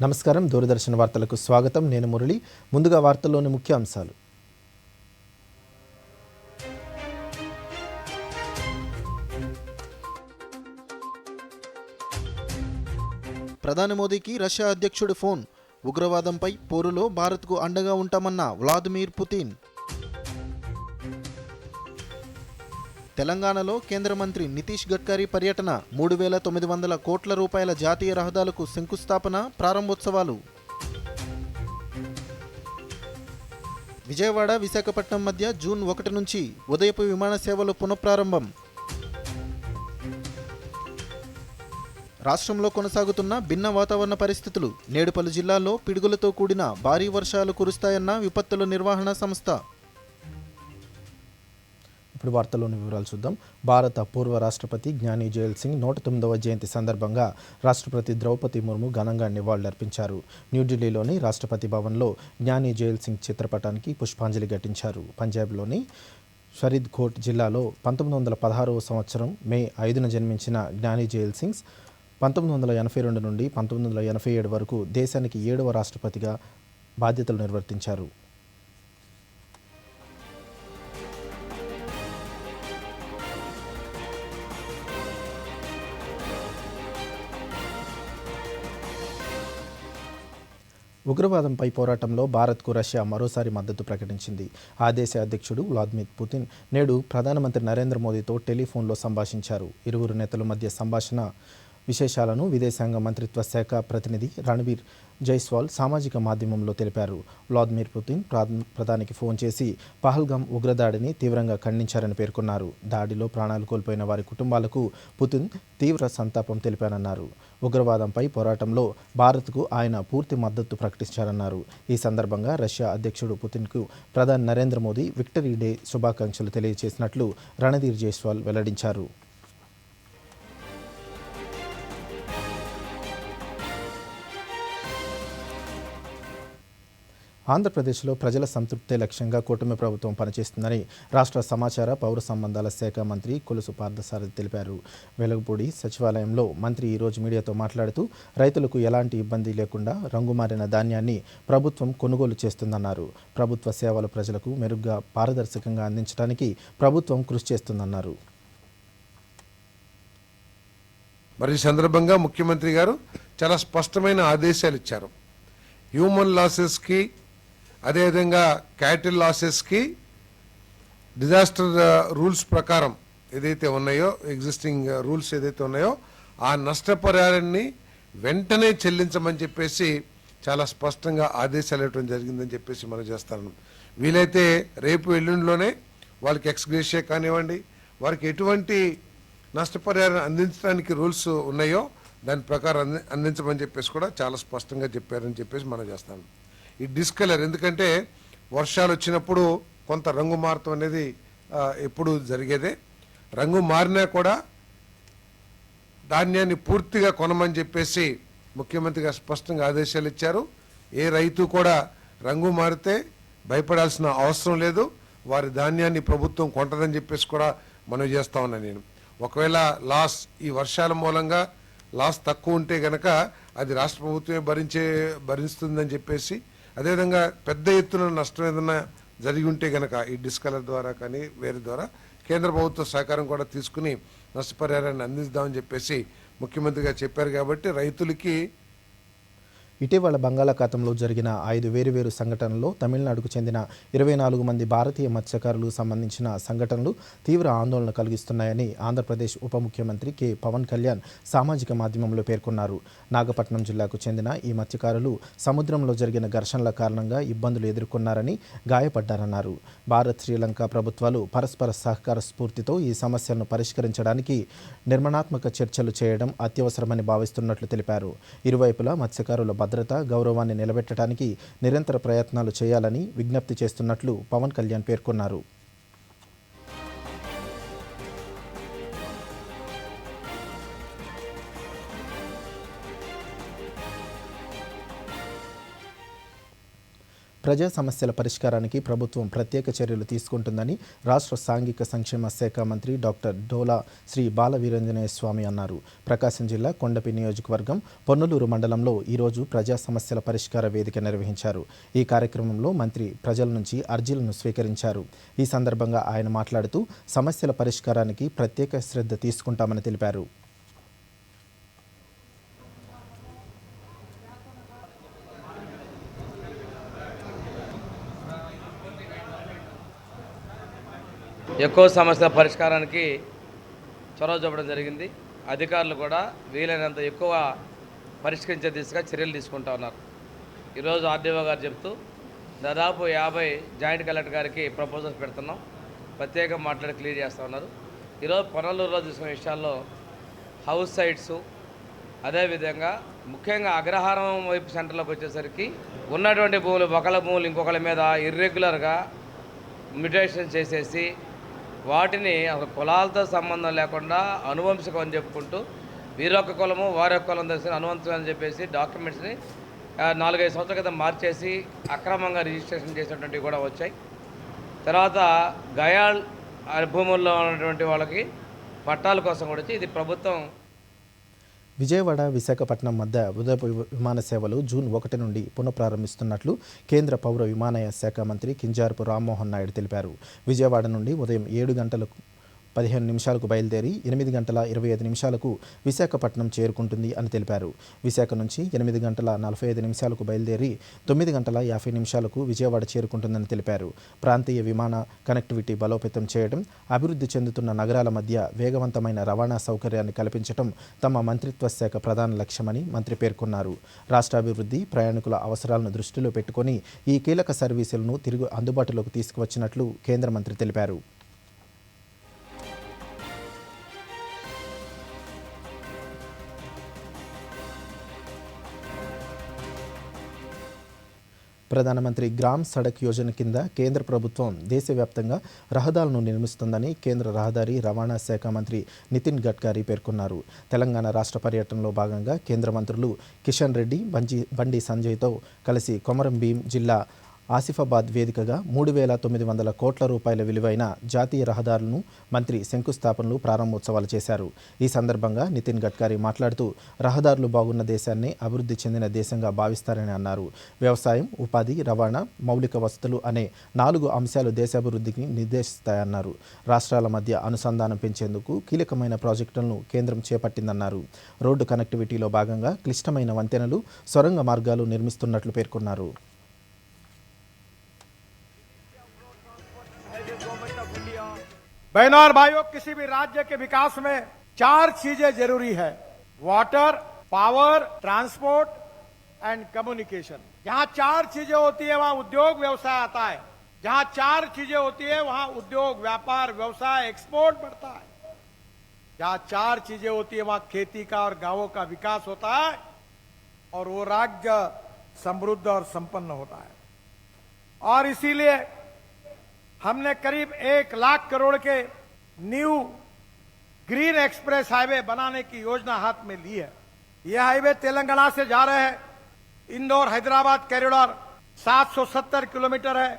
నమస్కారం, దూరదర్శన్ వార్తలకు స్వాగతం. నేను మురళి. ముందుగా వార్తల్లోని ముఖ్య అంశాలు. ప్రధాని మోదీకి రష్యా అధ్యక్షుడి ఫోన్. ఉగ్రవాదంపై పోరులో భారత్కు అండగా ఉంటామన్న వ్లాదిమిర్ పుతిన్. తెలంగాణలో కేంద్ర మంత్రి నితీష్ గడ్కరీ పర్యటన. 3,900 కోట్ల రూపాయల జాతీయ రహదారులకు శంకుస్థాపన, ప్రారంభోత్సవాలు. విజయవాడ విశాఖపట్నం మధ్య జూన్ 1 నుంచి ఉదయపు విమాన సేవలు పునఃప్రారంభం. రాష్ట్రంలో కొనసాగుతున్న భిన్న వాతావరణ పరిస్థితులు. నేడు పలు జిల్లాల్లో పిడుగులతో కూడిన భారీ వర్షాలు కురుస్తాయన్న విపత్తుల నిర్వహణ సంస్థ. ఇప్పుడు వార్తల్లోని వివరాలు చూద్దాం. భారత పూర్వ రాష్ట్రపతి జ్ఞాని జైల్ సింగ్ 109వ జయంతి సందర్భంగా రాష్ట్రపతి ద్రౌపది ముర్ము ఘనంగా నివాళులర్పించారు. న్యూఢిల్లీలోని రాష్ట్రపతి భవన్లో జ్ఞాని జైల్ సింగ్ చిత్రపటానికి పుష్పాంజలి ఘటించారు. పంజాబ్లోని ఫరీద్కోట్ జిల్లాలో 1916వ సంవత్సరం మే 5న జన్మించిన జ్ఞాని జైల్ సింగ్ 1982 నుండి 1987 వరకు దేశానికి 7వ రాష్ట్రపతిగా బాధ్యతలు నిర్వర్తించారు. ఉగ్రవాదంపై పోరాటంలో భారత్కు రష్యా మరోసారి మద్దతు ప్రకటించింది. ఆ దేశ అధ్యక్షుడు వ్లాదిమిర్ పుతిన్ నేడు ప్రధానమంత్రి నరేంద్ర మోదీతో టెలిఫోన్లో సంభాషించారు. ఇరువురు నేతల మధ్య సంభాషణ విశేషాలను విదేశాంగ మంత్రిత్వ శాఖ ప్రతినిధి రణబీర్ జైస్వాల్ సామాజిక మాధ్యమంలో తెలిపారు. వ్లాదిమిర్ పుతిన్ ప్రధానికి ఫోన్ చేసి పహల్గామ్ ఉగ్రదాడిని తీవ్రంగా ఖండించారని పేర్కొన్నారు. దాడిలో ప్రాణాలు కోల్పోయిన వారి కుటుంబాలకు పుతిన్ తీవ్ర సంతాపం తెలిపారన్నారు. ఉగ్రవాదంపై పోరాటంలో భారత్కు ఆయన పూర్తి మద్దతు ప్రకటించారన్నారు. ఈ సందర్భంగా రష్యా అధ్యక్షుడు పుతిన్కు ప్రధాని నరేంద్ర మోదీ విక్టరీ డే శుభాకాంక్షలు తెలియజేసినట్లు రణధీర్ జైస్వాల్ వెల్లడించారు. ఆంధ్రప్రదేశ్లో ప్రజల సంతృప్తే లక్ష్యంగా కూటమి ప్రభుత్వం పనిచేస్తుందని రాష్ట్ర సమాచార పౌర సంబంధాల శాఖ మంత్రి కొలుసు పార్థసారథి తెలిపారు. వెలగపూడి సచివాలయంలో మంత్రి ఈరోజు మీడియాతో మాట్లాడుతూ రైతులకు ఎలాంటి ఇబ్బంది లేకుండా రంగుమారిన ధాన్యాన్ని ప్రభుత్వం కొనుగోలు చేస్తుందన్నారు. ప్రభుత్వ సేవలు ప్రజలకు మెరుగ్గా పారదర్శకంగా అందించడానికి ప్రభుత్వం కృషి చేస్తుందన్నారు. మరి ఈ సందర్భంగా ముఖ్యమంత్రి గారు చాలా స్పష్టమైన ఆదేశాలు ఇచ్చారు. హ్యూమన్ లాసెస్కి, అదేవిధంగా క్యాటిల్ లాసెస్కి డిజాస్టర్ రూల్స్ ప్రకారం ఏదైతే ఉన్నాయో, ఎగ్జిస్టింగ్ రూల్స్ ఏదైతే ఉన్నాయో ఆ నష్టపరిహారాన్ని వెంటనే చెల్లించమని చెప్పేసి చాలా స్పష్టంగా ఆదేశాలు ఇవ్వడం జరిగిందని చెప్పేసి మనం చేస్తాను. వీలైతే రేపు ఎల్లుండిలోనే వాళ్ళకి ఎక్స్గ్రేషియా కానివ్వండి, వారికి ఎటువంటి నష్టపరిహారం అందించడానికి రూల్స్ ఉన్నాయో దాని ప్రకారం అందించమని చెప్పేసి కూడా చాలా స్పష్టంగా చెప్పారని చెప్పేసి మనం చేస్తాను. ఈ డిస్కలర్, ఎందుకంటే వర్షాలు వచ్చినప్పుడు కొంత రంగు మారటం అనేది ఎప్పుడు జరిగేదే. రంగు మారినా కూడా ధాన్యాన్ని పూర్తిగా కొనమని చెప్పేసి ముఖ్యమంత్రి గారు స్పష్టంగా ఆదేశాలు ఇచ్చారు. ఏ రైతు కూడా రంగు మారితే భయపడాల్సిన అవసరం లేదు, వారి ధాన్యాన్ని ప్రభుత్వం కొంటదని చెప్పేసి కూడా మనం చేస్తా ఉన్నాను నేను. ఒకవేళ లాస్, ఈ వర్షాల మూలంగా లాస్ తక్కువ ఉంటే గనక అది రాష్ట్ర ప్రభుత్వమే భరిస్తుందని చెప్పేసి, అదేవిధంగా పెద్ద ఎత్తున నష్టం ఏదైనా జరిగి ఉంటే గనక ఈ డిస్కలర్ ద్వారా కానీ వేరే ద్వారా కేంద్ర ప్రభుత్వ సహకారం కూడా తీసుకుని నష్టపరిహారాన్ని అందిద్దామని చెప్పేసి ముఖ్యమంత్రి గారు చెప్పారు. కాబట్టి రైతులకి ఇటీవల బంగాళాఖాతంలో జరిగిన 5 వేరువేరు సంఘటనల్లో తమిళనాడుకు చెందిన 24 మంది భారతీయ మత్స్యకారులకు సంబంధించిన సంఘటనలు తీవ్ర ఆందోళన కలిగిస్తున్నాయని ఆంధ్రప్రదేశ్ ఉప ముఖ్యమంత్రి కె పవన్ కళ్యాణ్ సామాజిక మాధ్యమంలో పేర్కొన్నారు. నాగపట్నం జిల్లాకు చెందిన ఈ మత్స్యకారులు సముద్రంలో జరిగిన ఘర్షణల కారణంగా ఇబ్బందులు ఎదుర్కొన్నారని, గాయపడ్డారన్నారు. భారత్, శ్రీలంక ప్రభుత్వాలు పరస్పర సహకార స్ఫూర్తితో ఈ సమస్యలను పరిష్కరించడానికి నిర్మాణాత్మక చర్చలు చేయడం అత్యవసరమని భావిస్తున్నట్లు తెలిపారు. ఇరువైపులా మత్స్యకారుల భద్రత, గౌరవాన్ని నిలబెట్టడానికి నిరంతర ప్రయత్నాలు చేయాలని విజ్ఞప్తి చేస్తున్నట్లు పవన్ కళ్యాణ్ పేర్కొన్నారు. ప్రజా సమస్యల పరిష్కారానికి ప్రభుత్వం ప్రత్యేక చర్యలు తీసుకుంటుందని రాష్ట్ర సాంఘిక సంక్షేమ శాఖ మంత్రి డాక్టర్ డోలా శ్రీ బాల వీరాంజనేయ స్వామి అన్నారు. ప్రకాశం జిల్లా కొండపి నియోజకవర్గం పొన్నలూరు మండలంలో ఈరోజు ప్రజా సమస్యల పరిష్కార వేదిక నిర్వహించారు. ఈ కార్యక్రమంలో మంత్రి ప్రజల నుంచి అర్జీలను స్వీకరించారు. ఈ సందర్భంగా ఆయన మాట్లాడుతూ సమస్యల పరిష్కారానికి ప్రత్యేక శ్రద్ధ తీసుకుంటామని తెలిపారు. ఎక్కువ సమస్యల పరిష్కారానికి చొరవ చూపడం జరిగింది. అధికారులు కూడా వీలైనంత ఎక్కువ పరిష్కరించే దిశగా చర్యలు తీసుకుంటా ఉన్నారు. ఈరోజు ఆర్డీఓ గారు చెప్తూ దాదాపు 50 జాయింట్ కలెక్టర్ గారికి ప్రపోజల్స్ పెడుతున్నాం, ప్రత్యేకంగా మాట్లాడి క్లియర్ చేస్తూ ఉన్నారు. ఈరోజు పొన్నలూరులో తీసుకున్న విషయాల్లో హౌస్ సైట్స్, అదేవిధంగా ముఖ్యంగా అగ్రహారం వైపు సెంటర్లోకి వచ్చేసరికి ఉన్నటువంటి భూములు ఒకళ్ళ భూములు ఇంకొకళ్ళ మీద ఇర్రెగ్యులర్గా మ్యుటేషన్ చేసేసి వాటిని అసలు కులాలతో సంబంధం లేకుండా అనువంశికం అని చెప్పుకుంటూ వీరొక్క కులము వారొక్క కులం తెలిసిన అనువంశం అని చెప్పేసి డాక్యుమెంట్స్ని 4-5 సంవత్సరాల క్రితం మార్చేసి అక్రమంగా రిజిస్ట్రేషన్ చేసినటువంటివి కూడా వచ్చాయి. తర్వాత గయాల్ భూముల్లో ఉన్నటువంటి వాళ్ళకి పట్టాల కోసం కూడా వచ్చి ఇది ప్రభుత్వం. విజయవాడ విశాఖపట్నం మధ్య ఉదయపు విమాన సేవలు జూన్ 1 నుండి పునఃప్రారంభిస్తున్నట్లు కేంద్ర పౌర విమానయాన శాఖ మంత్రి కింజారపు రామ్మోహన్ నాయుడు తెలిపారు. విజయవాడ నుండి ఉదయం 7:15 బయలుదేరి 8:25 విశాఖపట్నం చేరుకుంటుంది అని తెలిపారు. విశాఖ నుంచి 8:45 బయలుదేరి 9:50 విజయవాడ చేరుకుంటుందని తెలిపారు. ప్రాంతీయ విమాన కనెక్టివిటీ బలోపేతం చేయడం, అభివృద్ధి చెందుతున్న నగరాల మధ్య వేగవంతమైన రవాణా సౌకర్యాన్ని కల్పించడం తమ మంత్రిత్వ శాఖ ప్రధాన లక్ష్యమని మంత్రి పేర్కొన్నారు. రాష్ట్రాభివృద్ధి, ప్రయాణికుల అవసరాలను దృష్టిలో పెట్టుకుని ఈ కీలక సర్వీసులను తిరిగి అందుబాటులోకి తీసుకువచ్చినట్లు కేంద్ర మంత్రి తెలిపారు. ప్రధానమంత్రి గ్రామ్ సడక్ యోజన కింద కేంద్ర ప్రభుత్వం దేశవ్యాప్తంగా రహదారులను నిర్మిస్తుందని కేంద్ర రహదారి రవాణా శాఖ మంత్రి నితిన్ గడ్కరీ పేర్కొన్నారు. తెలంగాణ రాష్ట్ర పర్యటనలో భాగంగా కేంద్ర మంత్రులు కిషన్ రెడ్డి, బండి సంజయ్తో కలిసి కొమరం భీం జిల్లా ఆసిఫాబాద్ వేదికగా 3,900 కోట్ల రూపాయల విలువైన జాతీయ రహదారులను మంత్రి శంకుస్థాపనలు, ప్రారంభోత్సవాలు చేశారు. ఈ సందర్భంగా నితిన్ గడ్కరీ మాట్లాడుతూ రహదారులు బాగున్న దేశాన్ని అభివృద్ధి చెందిన దేశంగా భావిస్తారని అన్నారు. వ్యవసాయం, ఉపాధి, రవాణా, మౌలిక వసతులు అనే 4 అంశాలు దేశాభివృద్ధికి నిర్దేశిస్తాయన్నారు. రాష్ట్రాల మధ్య అనుసంధానం పెంచేందుకు కీలకమైన ప్రాజెక్టులను కేంద్రం చేపట్టిందన్నారు. రోడ్డు కనెక్టివిటీలో భాగంగా క్లిష్టమైన వంతెనలు, సొరంగ మార్గాలు నిర్మిస్తున్నట్లు పేర్కొన్నారు. बहनों और भाइयों, किसी भी राज्य के विकास में 4 चीजें जरूरी है: water, power, transport and communication. जहां 4 चीजें होती है वहां उद्योग व्यवसाय आता है। जहां 4 चीजें होती है वहां उद्योग, व्यापार, व्यवसाय, एक्सपोर्ट बढ़ता है। जहां 4 चीजें होती है वहां खेती का और गांवों का विकास होता है और वो राज्य समृद्ध और संपन्न होता है। और इसीलिए हमने करीब 1 लाख करोड़ के न्यू ग्रीन एक्सप्रेस हाईवे बनाने की योजना हाथ में ली है। यह हाईवे तेलंगाना से जा रहे हैं। इंदौर हैदराबाद कॉरिडोर 770 किलोमीटर है।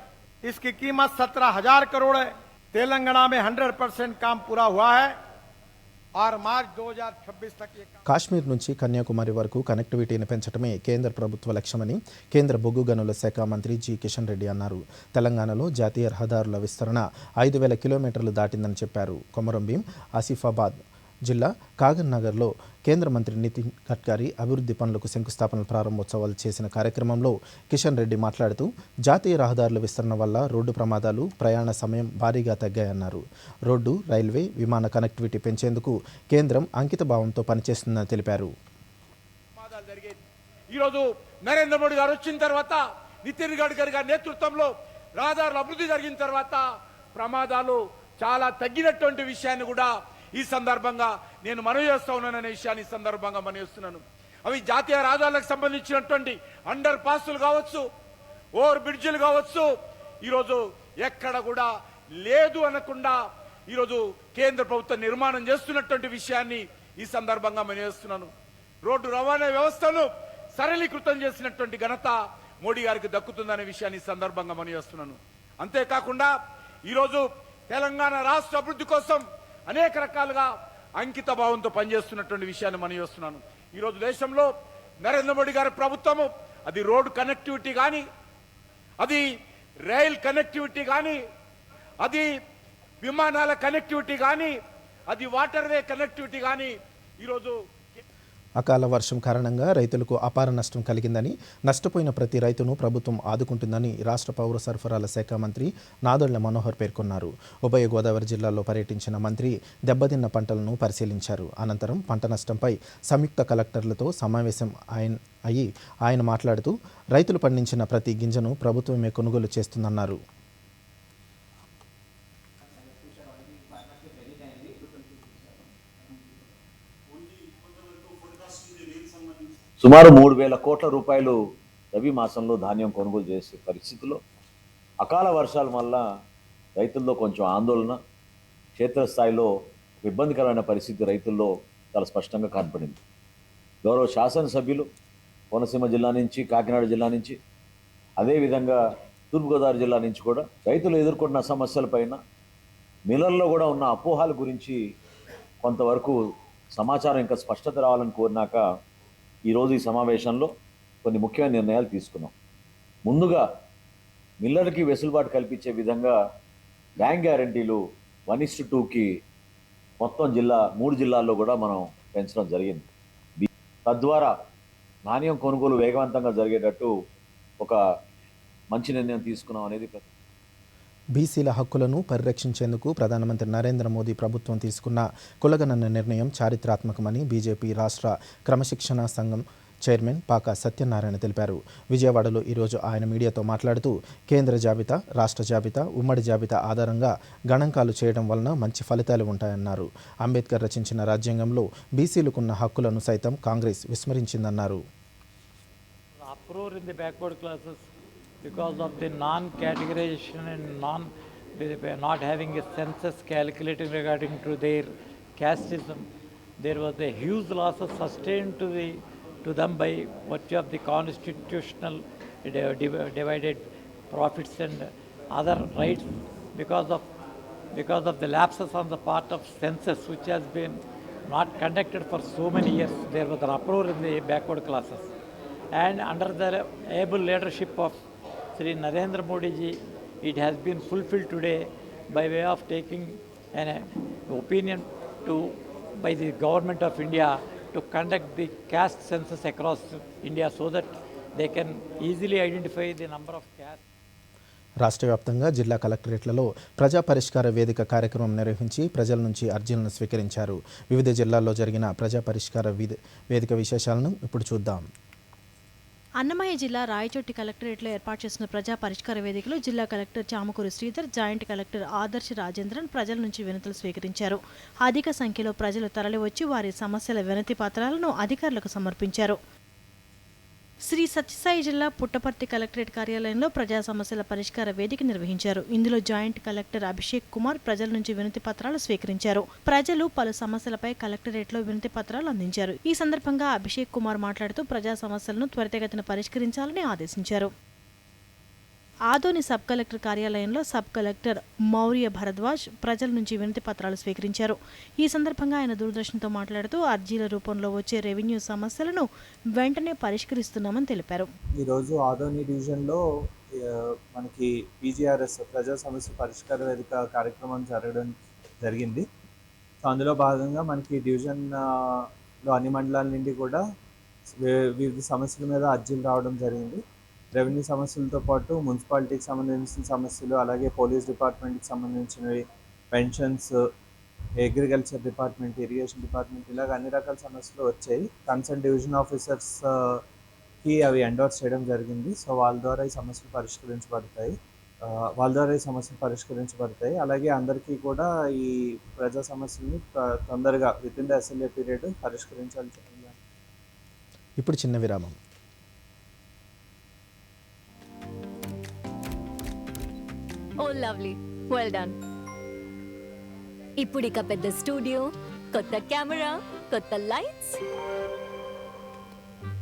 इसकी कीमत 17,000 करोड़ है। तेलंगाना में 100% काम पूरा हुआ है और मार्च 2026 तक ये కాశ్మీర్ నుంచి కన్యాకుమారి వరకు కనెక్టివిటీని పెంచడమే కేంద్ర ప్రభుత్వ లక్ష్యమని కేంద్ర బొగ్గు గనుల శాఖ మంత్రి జి కిషన్ రెడ్డి అన్నారు. తెలంగాణలో జాతీయ రహదారుల విస్తరణ 5,000 కిలోమీటర్లు దాటిందని చెప్పారు. కొమరం భీం, ఆసిఫాబాద్ జిల్లా కాగజ్నగర్లో కేంద్ర మంత్రి నితిన్ గడ్కరీ అభివృద్ధి పనులకు శంకుస్థాపన, ప్రారంభోత్సవాలు చేసిన కార్యక్రమంలో కిషన్ రెడ్డి మాట్లాడుతూ జాతీయ రహదారుల విస్తరణ వల్ల రోడ్డు ప్రమాదాలు, ప్రయాణ సమయం భారీగా తగ్గాయన్నారు. రోడ్డు, రైల్వే, విమాన కనెక్టివిటీ పెంచేందుకు కేంద్రం అంకిత భావంతో పనిచేస్తుందని తెలిపారు. ఈరోజు నరేంద్ర మోడీ గారు వచ్చిన తర్వాత, నితిన్ గడ్కరీ గారి నేతృత్వంలో రహదారుల అభివృద్ధి జరిగిన తర్వాత ప్రమాదాలు చాలా తగ్గినటువంటి విషయాన్ని కూడా ఈ సందర్భంగా నేను మనవి చేస్తా ఉన్నాననే విషయాన్ని ఈ సందర్భంగా మనవి చేస్తున్నాను. అవి జాతీయ రహదారులకు సంబంధించినటువంటి అండర్ పాస్లు కావచ్చు, ఓవర్ బ్రిడ్జిలు కావచ్చు, ఈరోజు ఎక్కడ కూడా లేదు అనకుండా ఈరోజు కేంద్ర ప్రభుత్వం నిర్మాణం చేస్తున్నటువంటి విషయాన్ని ఈ సందర్భంగా మనవి చేస్తున్నాను. రోడ్డు రవాణా వ్యవస్థను సరళీకృతం చేసినటువంటి ఘనత మోడీ గారికి దక్కుతుందనే విషయాన్ని ఈ సందర్భంగా మనవి చేస్తున్నాను. అంతేకాకుండా ఈరోజు తెలంగాణ రాష్ట్ర అభివృద్ధి కోసం అనేక రకాలుగా అంకిత భావంతో పనిచేస్తున్నటువంటి విషయాన్ని మనవి చేస్తున్నాను. ఈరోజు దేశంలో నరేంద్ర మోడీ గారి ప్రభుత్వము అది రోడ్ కనెక్టివిటీ కానీ, అది రైల్ కనెక్టివిటీ కానీ, అది విమానాల కనెక్టివిటీ కానీ, అది వాటర్ వే కనెక్టివిటీ కానీ ఈరోజు అకాల వర్షం కారణంగా రైతులకు అపార నష్టం కలిగిందని, నష్టపోయిన ప్రతి రైతును ప్రభుత్వం ఆదుకుంటుందని రాష్ట్ర పౌర సరఫరాల శాఖ మంత్రి నాదెళ్ల మనోహర్ పేర్కొన్నారు. ఉభయ గోదావరి జిల్లాల్లో పర్యటించిన మంత్రి దెబ్బతిన్న పంటలను పరిశీలించారు. అనంతరం పంట నష్టంపై సంయుక్త కలెక్టర్లతో సమావేశం ఆయన మాట్లాడుతూ రైతులు పండించిన ప్రతి గింజను ప్రభుత్వమే కొనుగోలు చేస్తుందన్నారు. సుమారు 3,000 కోట్ల రూపాయలు రబీ మాసంలో ధాన్యం కొనుగోలు చేసే పరిస్థితిలో అకాల వర్షాల వల్ల రైతుల్లో కొంచెం ఆందోళన, క్షేత్రస్థాయిలో ఇబ్బందికరమైన పరిస్థితి రైతుల్లో చాలా స్పష్టంగా కనపడింది. గౌరవ శాసనసభ్యులు కోనసీమ జిల్లా నుంచి, కాకినాడ జిల్లా నుంచి, అదేవిధంగా తూర్పుగోదావరి జిల్లా నుంచి కూడా రైతులు ఎదుర్కొన్న సమస్యలపైన, మిల్లర్లో కూడా ఉన్న అపోహాల గురించి కొంతవరకు సమాచారం ఇంకా స్పష్టత రావాలని కోరినాక ఈరోజు ఈ సమావేశంలో కొన్ని ముఖ్యమైన నిర్ణయాలు తీసుకున్నాం. ముందుగా మిల్లర్కి వెసులుబాటు కల్పించే విధంగా బ్యాంక్ గ్యారంటీలు 1:2కి మొత్తం 3 జిల్లాల్లో కూడా మనం పెంచడం జరిగింది. తద్వారా ధాన్యం కొనుగోలు వేగవంతంగా జరిగేటట్టు ఒక మంచి నిర్ణయం తీసుకున్నాం అనేది బీసీల హక్కులను పరిరక్షించేందుకు ప్రధానమంత్రి నరేంద్ర మోదీ ప్రభుత్వం తీసుకున్న కులగణన నిర్ణయం చారిత్రాత్మకమని బీజేపీ రాష్ట్ర క్రమశిక్షణా సంఘం చైర్మన్ పాకా సత్యనారాయణ తెలిపారు. విజయవాడలో ఈరోజు ఆయన మీడియాతో మాట్లాడుతూ కేంద్ర జాబితా, రాష్ట్ర జాబితా, ఉమ్మడి జాబితా ఆధారంగా గణాంకాలు చేయడం వలన మంచి ఫలితాలు ఉంటాయన్నారు. అంబేద్కర్ రచించిన రాజ్యాంగంలో బీసీలకున్న హక్కులను సైతం Congress విస్మరించిందన్నారు. Because of the non-categorization and not having a census calculating regarding to their casteism, there was a huge losses sustained to them by virtue of the constitutional divided profits and other rights because of the lapses on the part of census which has been not conducted for so many years. There was an uproar in the backward classes, and under the able leadership of Sri Narendra Modi ji, it has been fulfilled today by way of taking an opinion by the government of India to conduct the caste census across India so that they can easily identify the number of castes. రాష్ట్ర వ్యాప్తంగా జిల్లా కలెక్టరేట్లలో ప్రజా పరిష్కార వేదిక కార్యక్రమం నిర్వహించి ప్రజల నుంచి అర్జీలను స్వీకరించారు. వివిధ జిల్లాల్లో జరిగిన ప్రజా పరిష్కార వేదిక విశేషాలను ఇప్పుడు చూద్దాం. అన్నమయ్య జిల్లా రాయచోటి కలెక్టరేట్లో ఏర్పాటు చేసిన ప్రజా పరిష్కార వేదికలో జిల్లా collector Chamakuru Sridhar, joint collector Adarsh Rajendran ప్రజల నుంచి వినతులు స్వీకరించారు. అధిక సంఖ్యలో ప్రజలు తరలివచ్చి వారి సమస్యల వినతి పత్రాలను అధికారులకు సమర్పించారు. శ్రీ సత్యసాయి జిల్లా పుట్టపర్తి కలెక్టరేట్ కార్యాలయంలో ప్రజా సమస్యల పరిష్కార వేదిక నిర్వహించారు. ఇందులో జాయింట్ కలెక్టర్ అభిషేక్ కుమార్ ప్రజల నుంచి వినతి పత్రాలు స్వీకరించారు. ప్రజలు పలు సమస్యలపై కలెక్టరేట్లో వినతి పత్రాలు అందించారు. ఈ సందర్భంగా అభిషేక్ కుమార్ మాట్లాడుతూ ప్రజా సమస్యలను త్వరితగతిన పరిష్కరించాలని ఆదేశించారు. ఆదోని సబ్ కలెక్టర్ కార్యాలయంలో సబ్ కలెక్టర్ మౌర్య భరద్వాజ్ ప్రజల నుంచి వినతి పత్రాలు స్వీకరించారు. ఈ సందర్భంగా ఆయన దూరదర్శన్తో మాట్లాడుతూ అర్జీల రూపంలో వచ్చే రెవెన్యూ సమస్యలను వెంటనే పరిష్కరిస్తున్నామని తెలిపారు. ఈరోజు ఆదోని డివిజన్లో మనకి పీజీఆర్ఎస్ ప్రజా సమస్య పరిష్కార వేదిక కార్యక్రమం జరగడం జరిగింది. సో అందులో భాగంగా మనకి డివిజన్లో అన్ని మండలాల నుండి కూడా వివిధ సమస్యల మీద అర్జీలు రావడం జరిగింది. రెవెన్యూ సమస్యలతో పాటు మున్సిపాలిటీకి సంబంధించిన సమస్యలు, అలాగే పోలీస్ డిపార్ట్మెంట్కి సంబంధించినవి, pensions, agriculture department, irrigation department, ఇలాగ అన్ని రకాల సమస్యలు వచ్చాయి. కన్సర్న్ డివిజన్ ఆఫీసర్స్కి అవి ఎండోర్స్ చేయడం జరిగింది. సో వాళ్ళ ద్వారా ఈ సమస్యలు పరిష్కరించబడతాయి. అలాగే అందరికీ కూడా ఈ ప్రజా సమస్యల్ని తొందరగా with in the SLA period పరిష్కరించాలి. ఇప్పుడు చిన్న విరామం. Oh lovely, well done. ఇప్పుడు ఇక పెద్ద స్టూడియో, కొత్త కెమెరా, కొత్త లైట్స్,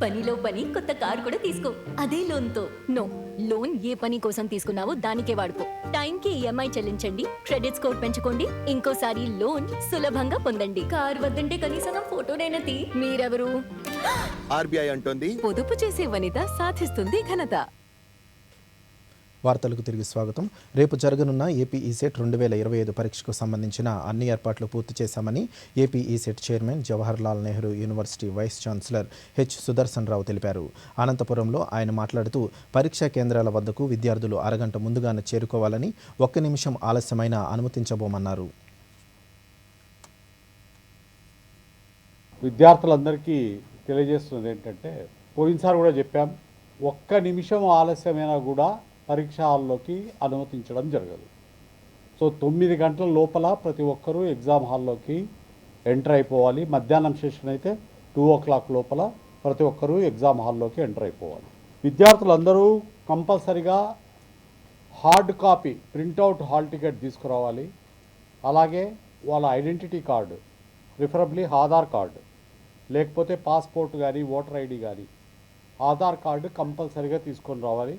పనిలో పని కొత్త కార్ కూడా తీసుకో, అదే లోన్తో. నో, లోన్ ఏ పని కోసం తీసుకున్నావో దానికే వాడుకో. టైంకి ఈఎంఐ చెల్లించండి, క్రెడిట్ స్కోర్ పెంచుకోండి, ఇంకోసారి లోన్ సులభంగా పొందండి. కార్ వద్దంటే కనీసం నా ఫోటోనైనా తీ. మీరెవరు? ఆర్బీఐ అంటోంది, పొదుపు చేసే వనిత సాధిస్తుంది ఘనత. వార్తలకు తిరిగి స్వాగతం. రేపు జరగనున్న ఏపీ ఈసెట్ 2025 పరీక్షకు సంబంధించిన అన్ని ఏర్పాట్లు పూర్తి చేశామని AP ECET chairman Jawaharlal Nehru university vice chancellor H Sudarshan Rao తెలిపారు. అనంతపురంలో ఆయన మాట్లాడుతూ పరీక్షా కేంద్రాల వద్దకు విద్యార్థులు అరగంట ముందుగానే చేరుకోవాలని, 1 నిమిషం ఆలస్యమైనా అనుమతించబోమన్నారు. విద్యార్థులందరికీ తెలియజేస్తున్నది ఏంటంటే, పోయినసారి కూడా చెప్పాం, 1 నిమిషం ఆలస్యమైనా కూడా పరీక్షా హాల్లోకి అనుమతించడం జరగదు. సో 9 గంటల లోపల ప్రతి ఒక్కరూ ఎగ్జామ్ హాల్లోకి ఎంటర్ అయిపోవాలి. మధ్యాహ్నం సెషన్ అయితే 2 o'clock లోపల ప్రతి ఒక్కరూ ఎగ్జామ్ హాల్లోకి ఎంటర్ అయిపోవాలి. విద్యార్థులందరూ కంపల్సరిగా hard copy printout hall ticket తీసుకురావాలి. అలాగే వాళ్ళ identity card, preferably Aadhaar card, లేకపోతే పాస్పోర్ట్ కానీ ఓటర్ ఐడి కానీ, ఆధార్ కార్డు కంపల్సరీగా తీసుకొని రావాలి.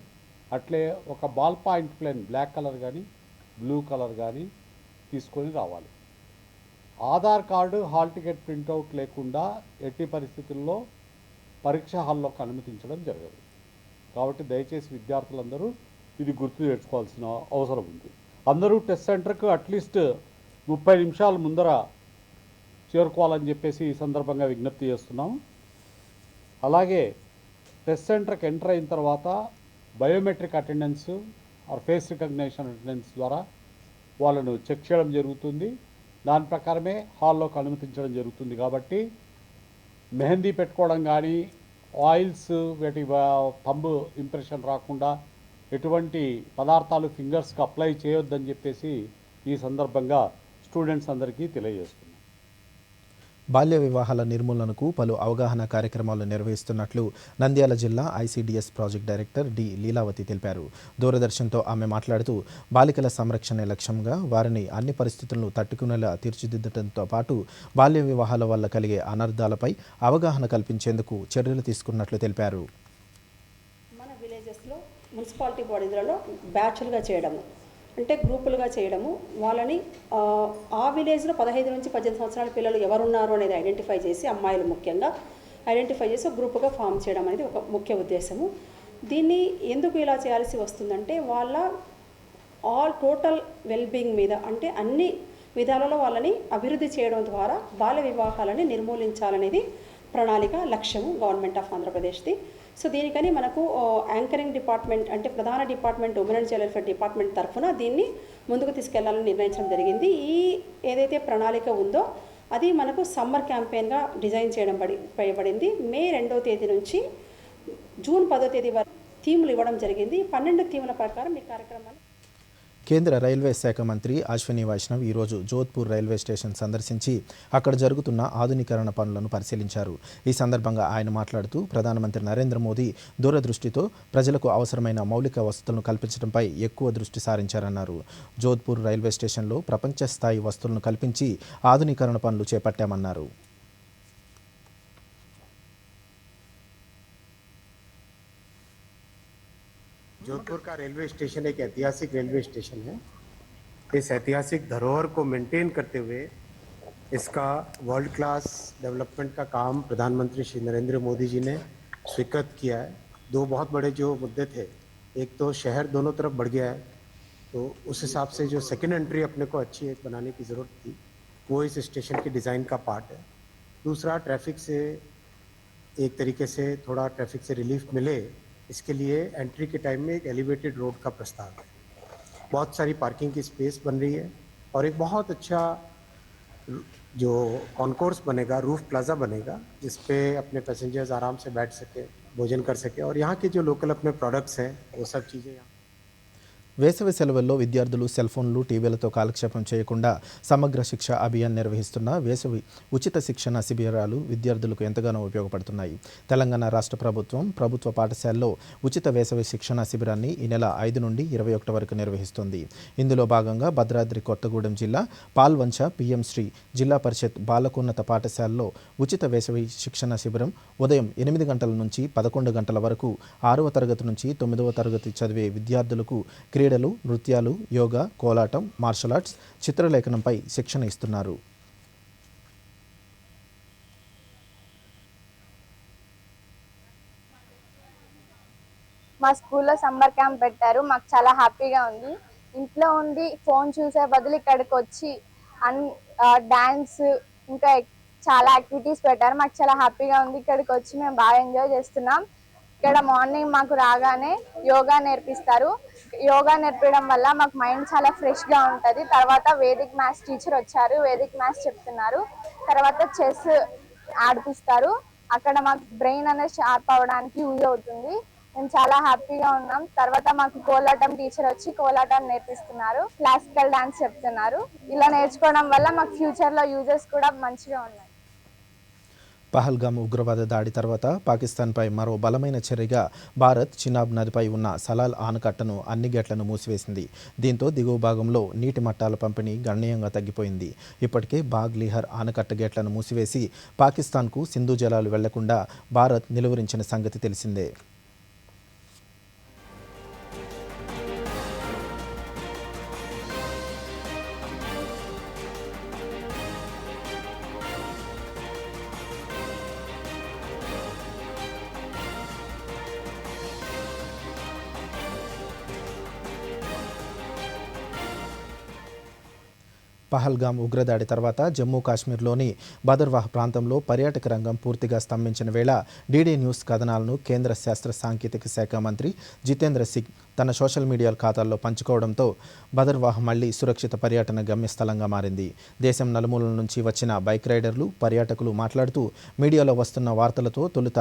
అట్లే ఒక ball point pen black colour కానీ బ్లూ కలర్ కానీ తీసుకొని రావాలి. Aadhaar card, hall ticket printout లేకుండా ఎట్టి పరిస్థితుల్లో పరీక్ష హాల్లోకి అనుమతించడం జరగదు. కాబట్టి దయచేసి విద్యార్థులందరూ ఇది గుర్తు తెచ్చుకోవాల్సిన అవసరం ఉంది. అందరూ టెస్ట్ సెంటర్కు అట్లీస్ట్ 30 నిమిషాల ముందర చేరుకోవాలని చెప్పేసి ఈ సందర్భంగా విజ్ఞప్తి చేస్తున్నాం. అలాగే టెస్ట్ సెంటర్కి ఎంటర్ అయిన తర్వాత biometric attendance or face recognition attendance ద్వారా వాళ్ళను చెక్ చేయడం జరుగుతుంది. దాని ప్రకారమే హాల్లోకి అనుమతించడం జరుగుతుంది. కాబట్టి మెహందీ పెట్టుకోవడం కానీ, ఆయిల్స్ వీటి థంబ్ ఇంప్రెషన్ రాకుండా ఎటువంటి పదార్థాలు ఫింగర్స్కి అప్లై చేయొద్దని చెప్పేసి ఈ సందర్భంగా స్టూడెంట్స్ అందరికీ తెలియజేస్తున్నాం. బాల్య వివాహాల నిర్మూలనకు పలు అవగాహన కార్యక్రమాలు నిర్వహిస్తున్నట్లు నంద్యాల జిల్లా ICDS project director D Leelavathi తెలిపారు. దూరదర్శన్తో ఆమె మాట్లాడుతూ బాలికల సంరక్షణ లక్ష్యంగా వారిని అన్ని పరిస్థితులను తట్టుకునేలా తీర్చిదిద్దడంతో పాటు బాల్య వివాహాల వల్ల కలిగే అనర్థాలపై అవగాహన కల్పించేందుకు చర్యలు తీసుకున్నట్లు తెలిపారు. మన విలేజెస్లో మున్సిపాలిటీ బాడీలలో బ్యాచ్లుగా చేయడము, అంటే గ్రూపులుగా చేయడము, వాళ్ళని ఆ విలేజ్లో 15 నుంచి 18 సంవత్సరాల పిల్లలు ఎవరున్నారు అనేది ఐడెంటిఫై చేసి, అమ్మాయిలు ముఖ్యంగా ఐడెంటిఫై చేసి ఒక గ్రూపుగా ఫామ్ చేయడం అనేది ఒక ముఖ్య ఉద్దేశము. దీన్ని ఎందుకు ఇలా చేయాల్సి వస్తుందంటే, వాళ్ళ టోటల్ వెల్బీయింగ్ మీద, అంటే అన్ని విధాలలో వాళ్ళని అభివృద్ధి చేయడం ద్వారా బాల్య వివాహాలని నిర్మూలించాలనేది ప్రణాళిక, లక్ష్యము గవర్నమెంట్ ఆఫ్ ఆంధ్రప్రదేశ్ది. సో దీనికని మనకు యాంకరింగ్ డిపార్ట్మెంట్, అంటే ప్రధాన department women and child welfare department తరఫున దీన్ని ముందుకు తీసుకెళ్లాలని నిర్ణయించడం జరిగింది. ఈ ఏదైతే ప్రణాళిక ఉందో అది మనకు సమ్మర్ క్యాంపెయిన్గా డిజైన్ చేయబడింది. మే 2వ తేదీ నుంచి జూన్ 10వ తేదీ వరకు థీములు ఇవ్వడం జరిగింది. 12 థీముల ప్రకారం ఈ కార్యక్రమాలు. కేంద్ర రైల్వే శాఖ మంత్రి అశ్విని వైష్ణవ్ ఈరోజు జోధ్పూర్ రైల్వే స్టేషన్ సందర్శించి అక్కడ జరుగుతున్న ఆధునీకరణ పనులను పరిశీలించారు. ఈ సందర్భంగా ఆయన మాట్లాడుతూ ప్రధానమంత్రి నరేంద్ర మోదీ దూరదృష్టితో ప్రజలకు అవసరమైన మౌలిక వసతులను కల్పించడంపై ఎక్కువ దృష్టి సారించారన్నారు. జోధ్పూర్ రైల్వే స్టేషన్లో ప్రపంచ స్థాయి వసతులను కల్పించి ఆధునీకరణ పనులు చేపట్టామన్నారు. जोधपुर का रेलवे स्टेशन एक ऐतिहासिक रेलवे स्टेशन है। इस ऐतिहासिक धरोहर को मेंटेन करते हुए इसका वर्ल्ड क्लास डेवलपमेंट का काम प्रधानमंत्री श्री नरेंद्र मोदी जी ने स्वीकृत किया है। 2 बहुत बड़े जो मुद्दे थे, एक तो शहर दोनों तरफ बढ़ गया है, तो उस हिसाब से जो सेकेंड एंट्री अपने को अच्छी एक बनाने की ज़रूरत थी, वो इस स्टेशन की डिज़ाइन का पार्ट है। दूसरा, ट्रैफिक से एक तरीके से थोड़ा ट्रैफिक से रिलीफ मिले, इसके लिए एंट्री के टाइम में एक एलिवेटेड रोड का प्रस्ताव है। बहुत सारी पार्किंग की स्पेस बन रही है और एक बहुत अच्छा जो कॉन्कोर्स बनेगा, रूफ प्लाजा बनेगा, जिस पे अपने पैसेंजर्स आराम से बैठ सके, भोजन कर सके और यहाँ के जो लोकल अपने प्रोडक्ट्स हैं वो सब चीज़ें यहाँ। వేసవి సెలవుల్లో విద్యార్థులు సెల్ ఫోన్లు టీవీలతో కాలక్షేపం చేయకుండా సమగ్ర శిక్ష అభియాన్ నిర్వహిస్తున్న వేసవి ఉచిత శిక్షణ శిబిరాలు విద్యార్థులకు ఎంతగానో ఉపయోగపడుతున్నాయి. తెలంగాణ రాష్ట్ర ప్రభుత్వం ప్రభుత్వ పాఠశాలలో ఉచిత వేసవి శిక్షణ శిబిరాన్ని ఈ నెల 5 నుండి 21 వరకు నిర్వహిస్తుంది. ఇందులో భాగంగా భద్రాద్రి కొత్తగూడెం జిల్లా పాల్వంచ పిఎం శ్రీ జిల్లా పరిషత్ బాలకోన్నత పాఠశాలలో ఉచిత వేసవి శిక్షణ శిబిరం ఉదయం 8 గంటల నుంచి 11 గంటల వరకు 6వ తరగతి నుంచి 9వ తరగతి చదివే విద్యార్థులకు క్రీడలు, నృత్యాలు, యోగా, కోలాటం, మార్షల్ ఆర్ట్స్, చిత్రలేఖనంపై శిక్షణ ఇస్తున్నారు. మా స్కూల్లో సమ్మర్ క్యాంప్ పెట్టారు. మాకు చాలా హ్యాపీగా ఉంది. ఇంట్లో ఉండి ఫోన్ చూసే బదులు ఇక్కడికి వచ్చి డాన్స్ ఇంకా చాలా యాక్టివిటీస్ పెట్టారు. మాకు చాలా హ్యాపీగా ఉంది. ఇక్కడికి వచ్చి మేము బాగా ఎంజాయ్ చేస్తున్నాం. ఇక్కడ మార్నింగ్ మాకు రాగానే యోగా నేర్పిస్తారు. యోగా నేర్పడం వల్ల మాకు మైండ్ చాలా ఫ్రెష్గా ఉంటుంది. తర్వాత వేదిక్ మ్యాథ్స్ టీచర్ వచ్చారు, వేదిక్ మ్యాథ్స్ చెప్తున్నారు. తర్వాత చెస్ ఆడిపిస్తారు. అక్కడ మాకు బ్రెయిన్ అనేది షార్ప్ అవ్వడానికి యూజ్ అవుతుంది. మేము చాలా హ్యాపీగా ఉన్నాం. తర్వాత మాకు కోలాటం టీచర్ వచ్చి కోలాటం నేర్పిస్తున్నారు, క్లాసికల్ డాన్స్ చెప్తున్నారు. ఇలా నేర్చుకోవడం వల్ల మాకు ఫ్యూచర్లో యూజెస్ కూడా మంచిగా ఉన్నాయి. పహల్గామ్ ఉగ్రవాద దాడి తర్వాత పాకిస్తాన్పై మరో బలమైన చర్యగా భారత్ చినాబ్ నదిపై ఉన్న సలాల్ ఆనకట్టను అన్ని గేట్లను మూసివేసింది. దీంతో దిగువ భాగంలో నీటి మట్టాల పంపిణీ గణనీయంగా తగ్గిపోయింది. ఇప్పటికే బాగ్ లిహర్ ఆనకట్ట గేట్లను మూసివేసి పాకిస్తాన్కు సింధు జలాలు వెళ్లకుండా భారత్ నిలువరించిన సంగతి తెలిసిందే. పహల్గామ్ ఉగ్రదాడి తర్వాత జమ్మూ కాశ్మీర్లోని బదర్వాహ్ ప్రాంతంలో పర్యాటక రంగం పూర్తిగా స్తంభించిన వేళ డీడీ న్యూస్ కథనాలను కేంద్ర శాస్త్ర సాంకేతిక శాఖ మంత్రి జితేంద్ర సింగ్ తన సోషల్ మీడియా ఖాతాల్లో పంచుకోవడంతో బదర్వాహ్ మళ్లీ సురక్షిత పర్యటన గమ్యస్థలంగా మారింది. దేశం నలుమూలల నుంచి వచ్చిన బైక్ రైడర్లు, పర్యాటకులు మాట్లాడుతూ మీడియాలో వస్తున్న వార్తలతో తొలుత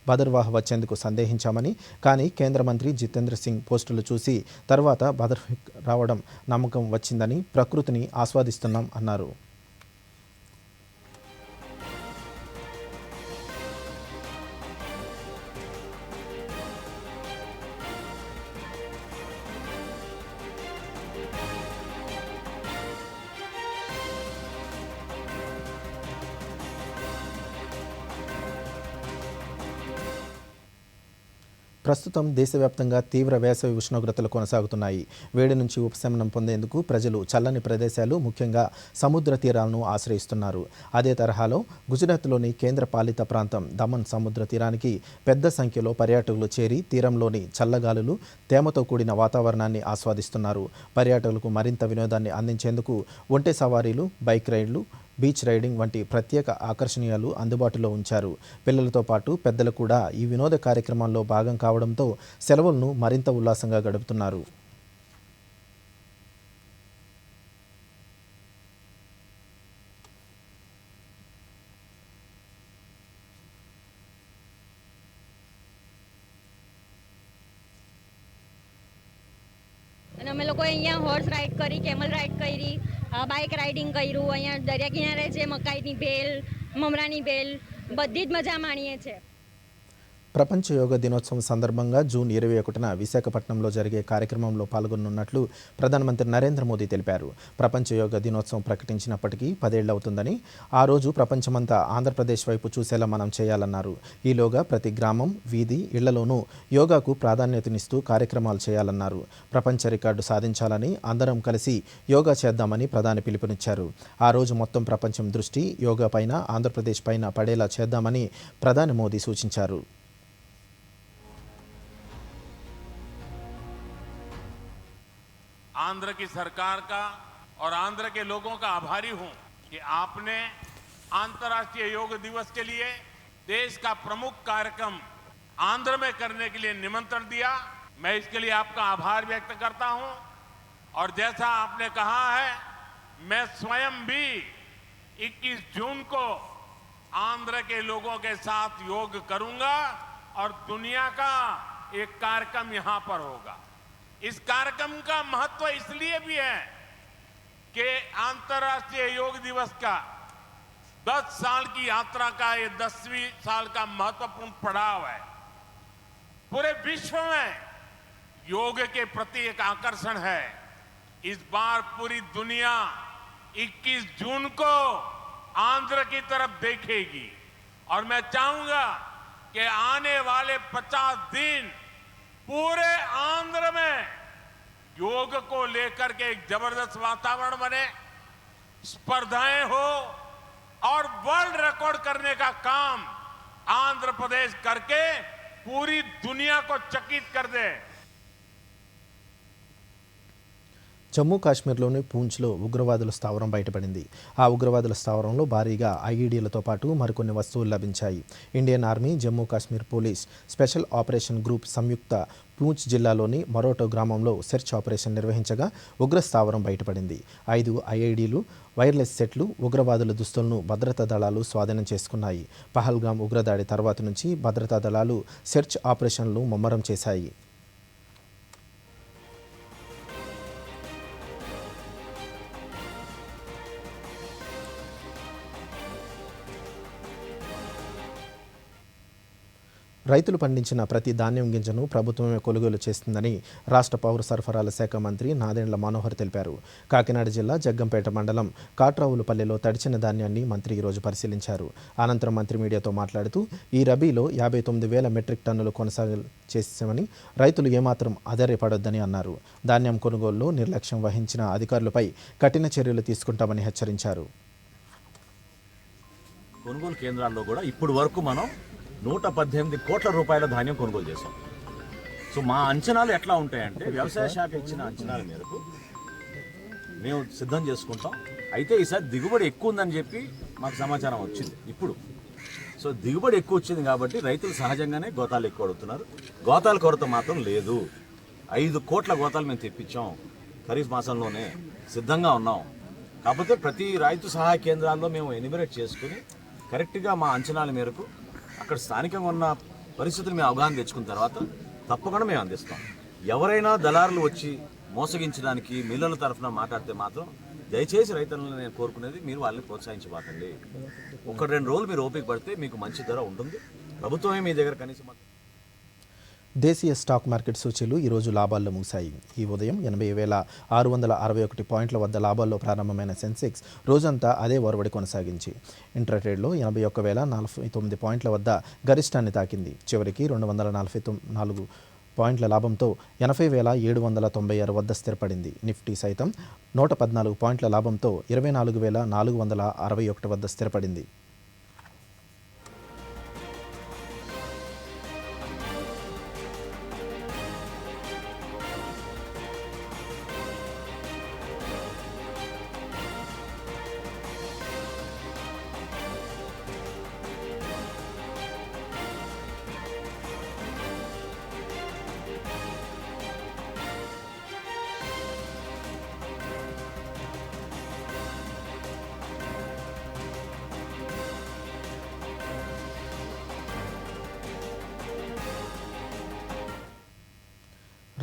బదర్వాహ్ వచ్చేందుకు సందేహించామని, కానీ కేంద్ర మంత్రి జితేంద్ర సింగ్ పోస్టులు చూసి తర్వాత బదర్వాహ్ రావడం నమ్మకం వచ్చిందని, ప్రకృతిని ఆస్వాదిస్తున్నాం అన్నారు. ప్రస్తుతం దేశవ్యాప్తంగా తీవ్ర వేసవి ఉష్ణోగ్రతలు కొనసాగుతున్నాయి. వేడి నుంచి ఉపశమనం పొందేందుకు ప్రజలు చల్లని ప్రదేశాలు, ముఖ్యంగా సముద్ర తీరాలను ఆశ్రయిస్తున్నారు. అదే తరహాలో గుజరాత్లోని కేంద్ర పాలిత ప్రాంతం దమన్ సముద్ర తీరానికి పెద్ద సంఖ్యలో పర్యాటకులు చేరి తీరంలోని చల్లగాలులు, తేమతో కూడిన వాతావరణాన్ని ఆస్వాదిస్తున్నారు. పర్యాటకులకు మరింత వినోదాన్ని అందించేందుకు ఒంటె సవారీలు, బైక్ రైడ్లు, బీచ్ రైడింగ్ వంటి ప్రత్యేక ఆకర్షణీయాలు అందుబాటులో ఉంచారు. పిల్లలతో పాటు పెద్దలు కూడా ఈ వినోద కార్యక్రమాల్లో భాగం కావడంతో సెలవులను మరింత ఉల్లాసంగా గడుపుతున్నారు. અને અમે લોકો અહીંયા હોર્સ રાઇડ કરી, કેમલ રાઇડ કરી, બાઇક રાઇડિંગ કર્યું. અહીંયા દરિયા કિનારે જે મકાઈની ભેલ, મમરાની ભેલ, બધી જ મજા માણીએ છીએ. ప్రపంచ యోగా దినోత్సవం సందర్భంగా జూన్ 21న విశాఖపట్నంలో జరిగే కార్యక్రమంలో పాల్గొనున్నట్లు ప్రధానమంత్రి నరేంద్ర మోదీ తెలిపారు. ప్రపంచ యోగా దినోత్సవం ప్రకటించినప్పటికీ 10 ఏళ్లు అవుతుందని, ఆ రోజు ప్రపంచమంతా ఆంధ్రప్రదేశ్ వైపు చూసేలా మనం చేయాలన్నారు. ఈలోగా ప్రతి గ్రామం, వీధి, ఇళ్లలోనూ యోగాకు ప్రాధాన్యతనిస్తూ కార్యక్రమాలు చేయాలన్నారు. ప్రపంచ రికార్డు సాధించాలని, అందరం కలిసి యోగా చేద్దామని ప్రధాని పిలుపునిచ్చారు. ఆ రోజు మొత్తం ప్రపంచం దృష్టి యోగా పైన, ఆంధ్రప్రదేశ్ పైన పడేలా చేద్దామని ప్రధాని మోదీ సూచించారు. आंध्र की सरकार का और आंध्र के लोगों का आभारी हूं कि आपने अंतर्राष्ट्रीय योग दिवस के लिए देश का प्रमुख कार्यक्रम आंध्र में करने के लिए निमंत्रण दिया. मैं इसके लिए आपका आभार व्यक्त करता हूं. और जैसा आपने कहा है, मैं स्वयं भी 21 जून को आंध्र के लोगों के साथ योग करूंगा और दुनिया का एक कार्यक्रम यहां पर होगा. इस कार्यक्रम का महत्व इसलिए भी है कि अंतर्राष्ट्रीय योग दिवस का 10 साल की यात्रा का ये 10वीं साल का महत्वपूर्ण पड़ाव है। पूरे विश्व में योग के प्रति एक आकर्षण है। इस बार पूरी दुनिया 21 जून को आंध्र की तरफ देखेगी और मैं चाहूंगा कि आने वाले 50 दिन पूरे आंध्र में योग को लेकर के एक जबरदस्त वातावरण बने, स्पर्धाएं हो और वर्ल्ड रिकॉर्ड करने का काम आंध्र प्रदेश करके पूरी दुनिया को चकित कर दे। జమ్మూ కాశ్మీర్లోని పూంచ్లో ఉగ్రవాదుల స్థావరం బయటపడింది. ఆ ఉగ్రవాదుల స్థావరంలో భారీగా ఐఈడీలతో పాటు మరికొన్ని వస్తువులు లభించాయి. Indian army, Jammu Kashmir police special operation group సంయుక్త పూంచ్ జిల్లాలోని మరోటో గ్రామంలో సెర్చ్ ఆపరేషన్ నిర్వహించగా ఉగ్ర స్థావరం బయటపడింది. 5 ఐఈడీలు, వైర్లెస్ సెట్లు, ఉగ్రవాదుల దుస్తులను భద్రతా దళాలు స్వాధీనం చేసుకున్నాయి. పహల్గామ్ ఉగ్రదాడి తర్వాత నుంచి భద్రతా దళాలు సెర్చ్ ఆపరేషన్లు ముమ్మరం చేశాయి. రైతులు పండించిన ప్రతి ధాన్యం గింజను ప్రభుత్వమే కొనుగోలు చేస్తుందని రాష్ట్ర పౌర సరఫరాల శాఖ మంత్రి నాదెండ్ల మనోహర్ తెలిపారు. కాకినాడ జిల్లా జగ్గంపేట మండలం కాట్రావులపల్లిలో తడిచిన ధాన్యాన్ని మంత్రి ఈరోజు పరిశీలించారు. అనంతరం మంత్రి మీడియాతో మాట్లాడుతూ ఈ రబీలో 59,000 మెట్రిక్ టన్నులు కొనసాగ చేశామని, రైతులు ఏమాత్రం అధైర్యపడొద్దని అన్నారు. ధాన్యం కొనుగోలులో నిర్లక్ష్యం వహించిన అధికారులపై కఠిన చర్యలు తీసుకుంటామని హెచ్చరించారు. కొనుగోలు కేంద్రాల్లో కూడా ఇప్పుడు వరకు మనం 118 కోట్ల రూపాయల ధాన్యం కొనుగోలు చేశాం. సో మా అంచనాలు ఎట్లా ఉంటాయంటే వ్యవసాయ శాఖ ఇచ్చిన అంచనాల మేరకు మేము సిద్ధం చేసుకుంటాం. అయితే ఈసారి దిగుబడి ఎక్కువ ఉందని చెప్పి మాకు సమాచారం వచ్చింది ఇప్పుడు. సో దిగుబడి ఎక్కువ వచ్చింది కాబట్టి రైతులు సహజంగానే గోతాలు ఎక్కువ అడుగుతున్నారు. గోతాల కొరత మాత్రం లేదు. 5 కోట్ల గోతాలు మేము తెప్పించాం. ఖరీఫ్ మాసంలోనే సిద్ధంగా ఉన్నాం. కాకపోతే ప్రతి రైతు సహాయ కేంద్రాల్లో మేము ఎనిమిరేట్ చేసుకుని కరెక్ట్గా మా అంచనాల మేరకు అక్కడ స్థానికంగా ఉన్న పరిస్థితులు మేము అవగాహన తెచ్చుకున్న తర్వాత తప్పకుండా మేము అందిస్తాం. ఎవరైనా దళారులు వచ్చి మోసగించడానికి మిల్లుల తరఫున మాట్లాడితే మాత్రం దయచేసి రైతులను నేను కోరుకునేది మీరు వాళ్ళని ప్రోత్సహించబాకండి. 1-2 రోజులు మీరు ఓపిక పడితే మీకు మంచి ధర ఉంటుంది. ప్రభుత్వమే మీ దగ్గర కనీసం. దేశీయ స్టాక్ మార్కెట్ సూచీలు ఈరోజు లాభాల్లో ముగిశాయి. ఈ ఉదయం 80,661 పాయింట్ల వద్ద లాభాల్లో ప్రారంభమైన సెన్సెక్స్ రోజంతా అదే ఒరవడి కొనసాగించి ఇంట్రాట్రేడ్లో 81,049 పాయింట్ల వద్ద గరిష్టాన్ని తాకింది. చివరికి 244 పాయింట్ల లాభంతో 80,796 వద్ద స్థిరపడింది. నిఫ్టీ సైతం 114 పాయింట్ల లాభంతో 24,461 వద్ద స్థిరపడింది.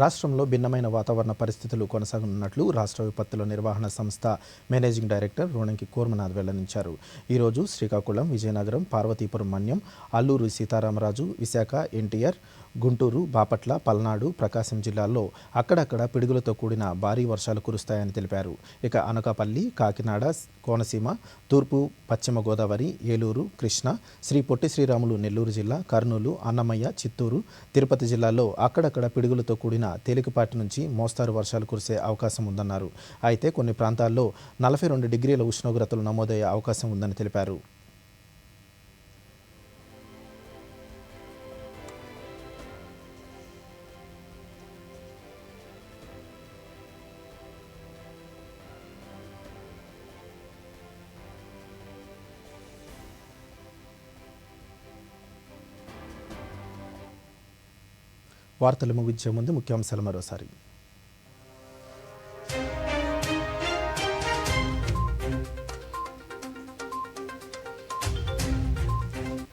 రాష్ట్రంలో భిన్నమైన వాతావరణ పరిస్థితులు కొనసాగనున్నట్లు రాష్ట్ర విపత్తుల నిర్వహణ సంస్థ మేనేజింగ్ డైరెక్టర్ రోణంకి కోర్మనాథ్ వెల్లడించారు. ఈరోజు శ్రీకాకుళం, విజయనగరం, పార్వతీపురం మన్యం, అల్లూరు సీతారామరాజు, విశాఖ, ఎన్టీఆర్, గుంటూరు, బాపట్ల, పల్నాడు, ప్రకాశం జిల్లాల్లో అక్కడక్కడ పిడుగులతో కూడిన భారీ వర్షాలు కురుస్తాయని తెలిపారు. ఇక అనకాపల్లి, కాకినాడ, కోనసీమ, తూర్పు పశ్చిమ గోదావరి, ఏలూరు, కృష్ణా, శ్రీ పొట్టి శ్రీరాములు నెల్లూరు జిల్లా, కర్నూలు, అన్నమయ్య, చిత్తూరు, తిరుపతి జిల్లాల్లో అక్కడక్కడ పిడుగులతో కూడిన తేలికపాటి నుంచి మోస్తారు వర్షాలు కురిసే అవకాశం ఉందన్నారు. అయితే కొన్ని ప్రాంతాల్లో 42 డిగ్రీల ఉష్ణోగ్రతలు నమోదయ్యే అవకాశం ఉందని తెలిపారు. వార్తలు ముగించే ముందు ముఖ్యాంశాలు మరోసారి.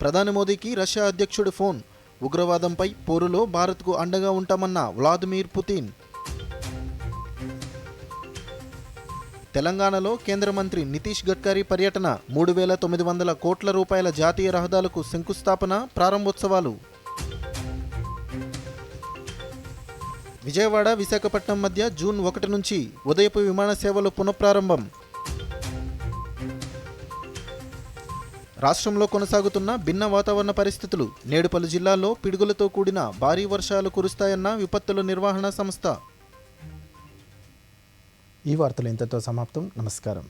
ప్రధాని మోదీకి రష్యా అధ్యక్షుడి ఫోన్. ఉగ్రవాదంపై పోరులో భారత్కు అండగా ఉంటామన్న వ్లాదిమిర్ పుతిన్. తెలంగాణలో కేంద్ర మంత్రి నితీష్ గడ్కరీ పర్యటన, 3,900 కోట్ల రూపాయల జాతీయ రహదారులకు శంకుస్థాపన, ప్రారంభోత్సవాలు. విజయవాడ విశాఖపట్నం మధ్య జూన్ 1 నుంచి ఉదయపు విమాన సేవలు పునఃప్రారంభం. రాష్ట్రంలో కొనసాగుతున్న భిన్న వాతావరణ పరిస్థితులు. నేడు పలు జిల్లాల్లో పిడుగులతో కూడిన భారీ వర్షాలు కురుస్తాయన్న విపత్తుల నిర్వహణ సంస్థ. ఈ వార్తలు ఇంతతో సమాప్తం. నమస్కారం.